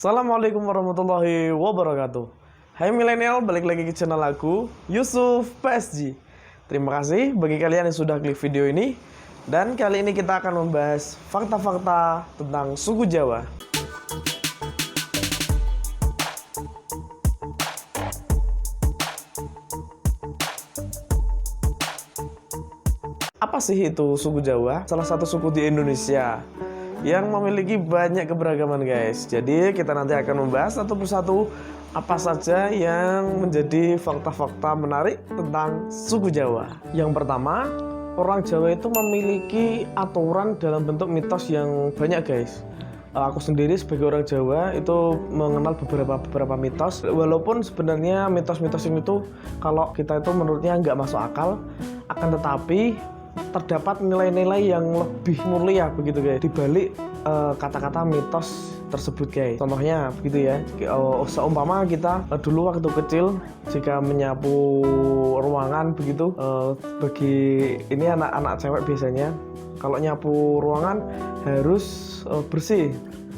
Assalamualaikum warahmatullahi wabarakatuh. Hai milenial, balik lagi ke channel aku, Yusuf PSG. Terima kasih bagi kalian yang sudah klik video ini. Dan kali ini kita akan membahas fakta-fakta tentang suku Jawa. Apa sih itu suku Jawa? Salah satu suku di Indonesia yang memiliki banyak keberagaman, guys. Jadi kita nanti akan membahas satu persatu apa saja yang menjadi fakta-fakta menarik tentang suku Jawa. Yang pertama, orang Jawa itu memiliki aturan dalam bentuk mitos yang banyak, guys. Aku sendiri sebagai orang Jawa itu mengenal beberapa mitos, walaupun sebenarnya mitos-mitos itu kalau kita itu menurutnya nggak masuk akal, akan tetapi terdapat nilai-nilai yang lebih mulia begitu, guys, di balik kata-kata mitos tersebut, guys. Contohnya begitu ya, seumpama kita dulu waktu kecil jika menyapu ruangan begitu, bagi ini anak-anak cewek biasanya kalau nyapu ruangan harus bersih,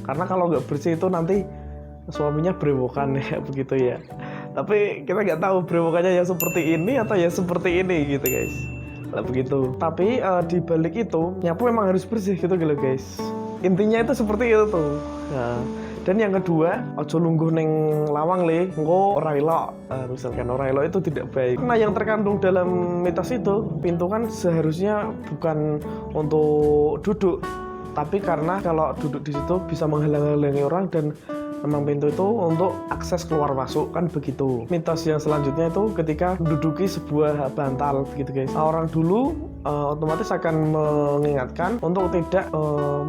karena kalau nggak bersih itu nanti suaminya berewokan ya begitu ya. Tapi kita nggak tahu berewokannya yang seperti ini atau yang seperti ini gitu, guys. Nah, begitu. Tapi di balik itu nyapu memang harus bersih gitu guys. Intinya itu seperti itu tuh. Nah, dan yang kedua, ojo lungguh neng lawang le, engko ora elok. Misalkan ora elok itu tidak baik. Nah, yang terkandung dalam mitos itu, pintu kan seharusnya bukan untuk duduk, tapi karena kalau duduk di situ bisa menghalang-halangi orang, dan memang pintu itu untuk akses keluar masuk kan begitu. Mitos yang selanjutnya itu ketika menduduki sebuah bantal begitu, guys. Orang dulu otomatis akan mengingatkan untuk tidak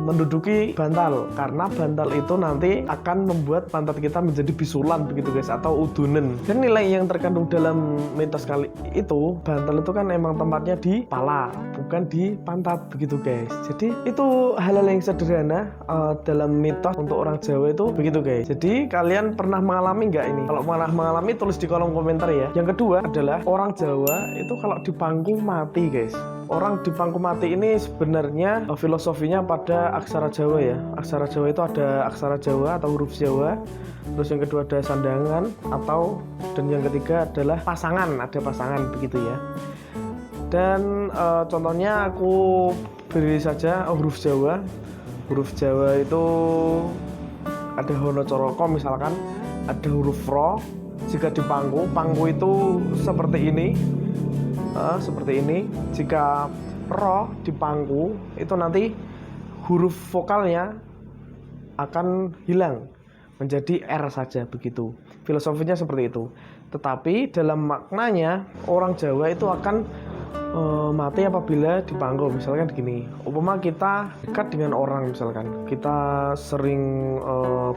menduduki bantal, karena bantal itu nanti akan membuat pantat kita menjadi bisulan begitu, guys, atau udunen. Dan nilai yang terkandung dalam mitos kali itu, bantal itu kan emang tempatnya di kepala, bukan di pantat begitu, guys. Jadi itu hal-hal yang sederhana dalam mitos untuk orang Jawa itu begitu, guys. Jadi kalian pernah mengalami nggak ini? Kalau pernah mengalami, tulis di kolom komentar ya. Yang kedua adalah orang Jawa itu kalau di pangku mati, guys. Orang di pangku mati ini sebenarnya filosofinya pada aksara Jawa ya. Aksara Jawa itu ada aksara Jawa atau huruf Jawa. Terus yang kedua ada sandangan dan yang ketiga adalah pasangan, ada pasangan begitu ya. Dan contohnya aku beri saja huruf Jawa. Huruf Jawa itu ada Hono Coroko, misalkan ada huruf Ro. Jika di pangku itu seperti ini, Jika Ro di pangku itu nanti huruf vokalnya akan hilang menjadi R saja begitu. Filosofinya seperti itu. Tetapi dalam maknanya orang Jawa itu akan mati apabila dipangku. Misalkan gini, umpama kita dekat dengan orang, misalkan kita sering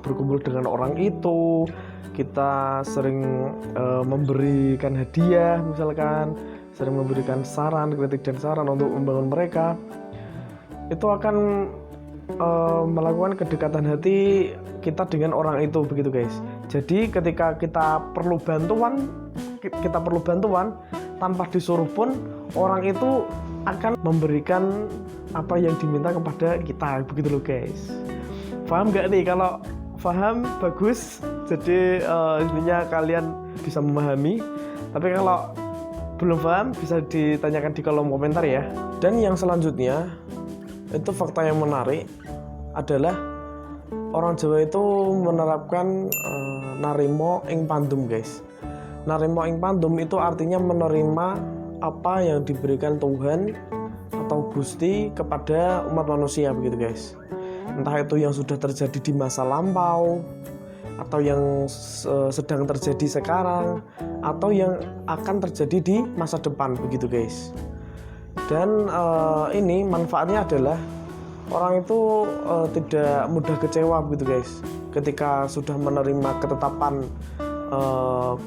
berkumpul dengan orang itu, kita sering memberikan hadiah, misalkan sering memberikan saran, kritik dan saran untuk membangun mereka, itu akan melakukan kedekatan hati kita dengan orang itu begitu, guys. Jadi ketika kita perlu bantuan tanpa disuruh pun, orang itu akan memberikan apa yang diminta kepada kita begitu loh, guys. Paham nggak nih? Kalau paham bagus, jadi intinya kalian bisa memahami. Tapi kalau belum paham bisa ditanyakan di kolom komentar ya. Dan yang selanjutnya itu fakta yang menarik adalah orang Jawa itu menerapkan narimo ing pandum, guys. Narimo ing pandum itu artinya menerima apa yang diberikan Tuhan atau Gusti kepada umat manusia begitu, guys. Entah itu yang sudah terjadi di masa lampau, atau yang sedang terjadi sekarang, atau yang akan terjadi di masa depan begitu, guys. Dan ini manfaatnya adalah orang itu tidak mudah kecewa begitu, guys. Ketika sudah menerima ketetapan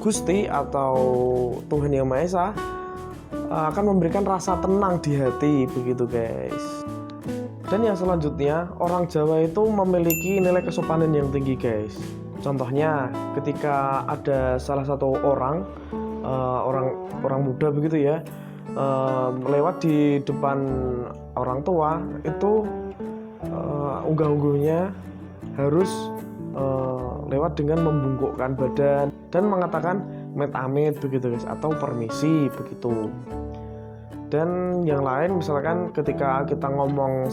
Gusti atau Tuhan Yang Maha Esa, akan memberikan rasa tenang di hati begitu, guys. Dan yang selanjutnya, orang Jawa itu memiliki nilai kesopanan yang tinggi, guys. Contohnya ketika ada salah satu orang muda begitu ya, lewat di depan orang tua itu unggah-ungguhnya harus lewat dengan membungkukkan badan dan mengatakan amit-amit begitu guys, atau permisi begitu. Dan yang lain misalkan ketika kita ngomong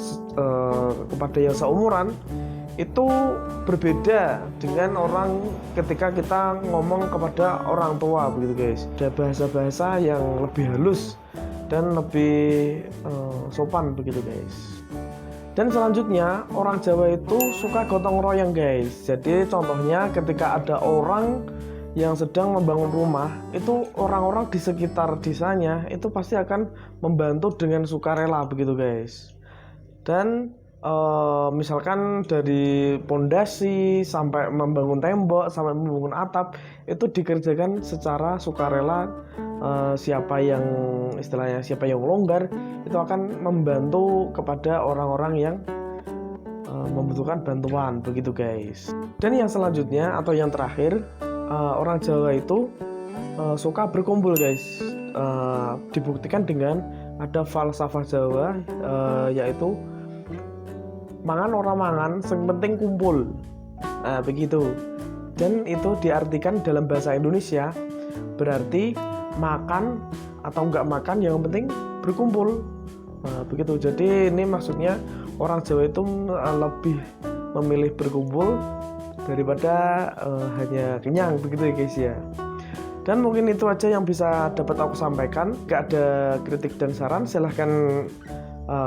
kepada yang seumuran, itu berbeda dengan orang ketika kita ngomong kepada orang tua begitu guys. Ada bahasa-bahasa yang lebih halus dan lebih sopan begitu guys. Dan selanjutnya orang Jawa itu suka gotong royong guys. Jadi contohnya ketika ada orang yang sedang membangun rumah, itu orang-orang di sekitar desanya itu pasti akan membantu dengan sukarela begitu guys. Dan misalkan dari pondasi sampai membangun tembok sampai membangun atap itu dikerjakan secara sukarela. Siapa yang istilahnya siapa yang longgar itu akan membantu kepada orang-orang yang membutuhkan bantuan begitu guys. Dan yang selanjutnya atau yang terakhir, orang Jawa itu suka berkumpul guys. Dibuktikan dengan ada falsafah Jawa, yaitu mangan orang mangan sing penting kumpul. Nah, begitu. Dan itu diartikan dalam bahasa Indonesia berarti makan atau enggak makan yang penting berkumpul. Nah, begitu. Jadi ini maksudnya orang Jawa itu lebih memilih berkumpul daripada hanya kenyang begitu ya guys ya. Dan mungkin itu aja yang bisa dapat aku sampaikan. Gak ada kritik dan saran, silahkan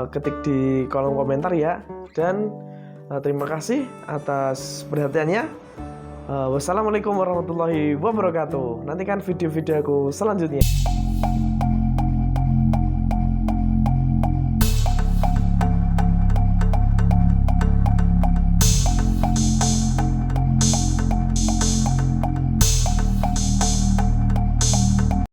ketik di kolom komentar ya. Dan terima kasih atas perhatiannya. Wassalamualaikum warahmatullahi wabarakatuh. Nantikan video-video aku selanjutnya.